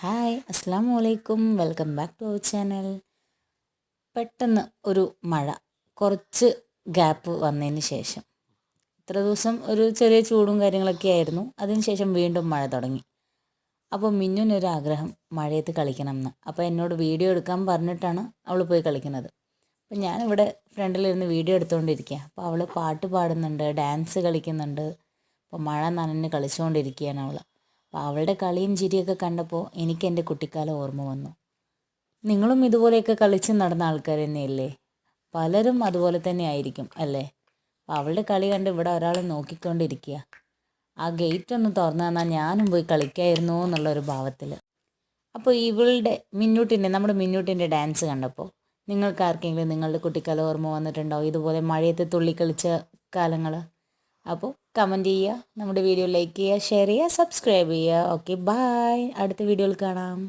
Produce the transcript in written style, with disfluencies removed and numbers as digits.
Hi അസ്സലാമു അലൈക്കും welcome back to our channel. പെട്ടെന്ന് ഒരു മഴ, കുറച്ച് ഗ്യാപ്പ് വന്നതിന് ശേഷം ഇത്ര ദിവസം ഒരു ചെറിയ ചൂടും കാര്യങ്ങളൊക്കെ ആയിരുന്നു. അതിനുശേഷം വീണ്ടും മഴ തുടങ്ങി. അപ്പോൾ മിന്നുനൊരാഗ്രഹം മഴയത്ത് കളിക്കണം എന്ന്. അപ്പോൾ എന്നോട് വീഡിയോ എടുക്കാൻ പറഞ്ഞിട്ടാണ് അവൾ പോയി കളിക്കുന്നത്. അപ്പോൾ ഞാനിവിടെ ഫ്രണ്ടിലിരുന്ന് വീഡിയോ എടുത്തുകൊണ്ടിരിക്കുക. അപ്പോൾ അവൾ പാട്ട് പാടുന്നുണ്ട്, ഡാൻസ് കളിക്കുന്നുണ്ട്. അപ്പോൾ മഴ നനഞ്ഞ് കളിച്ചുകൊണ്ടിരിക്കുകയാണ് അവൾ. അപ്പോൾ അവളുടെ കളിയും ചിരിയൊക്കെ കണ്ടപ്പോൾ എനിക്ക് എൻ്റെ കുട്ടിക്കാലം ഓർമ്മ വന്നു. നിങ്ങളും ഇതുപോലെയൊക്കെ കളിച്ച് നടന്ന ആൾക്കാർ തന്നെയല്ലേ? പലരും അതുപോലെ തന്നെ ആയിരിക്കും അല്ലേ? അപ്പോൾ അവളുടെ കളി കണ്ട് ഇവിടെ ഒരാൾ നോക്കിക്കൊണ്ടിരിക്കുക. ആ ഗേറ്റ് ഒന്ന് തുറന്നു തന്നാൽ ഞാനും പോയി കളിക്കായിരുന്നു എന്നുള്ളൊരു ഭാവത്തിൽ. അപ്പോൾ ഇവളുടെ നമ്മുടെ മിന്നൂട്ടിൻ്റെ ഡാൻസ് കണ്ടപ്പോൾ നിങ്ങൾക്ക് ആർക്കെങ്കിലും നിങ്ങളുടെ കുട്ടിക്കാലം ഓർമ്മ വന്നിട്ടുണ്ടോ? ഇതുപോലെ മഴയത്ത് തുള്ളിക്കളിച്ച കാലങ്ങൾ? അപ്പോൾ കമൻറ്റ് ചെയ്യുക, നമ്മുടെ വീഡിയോ ലൈക്ക് ചെയ്യുക, ഷെയർ ചെയ്യുക, സബ്സ്ക്രൈബ് ചെയ്യുക. Okay, bye. അടുത്ത വീഡിയോയിൽ കാണാം.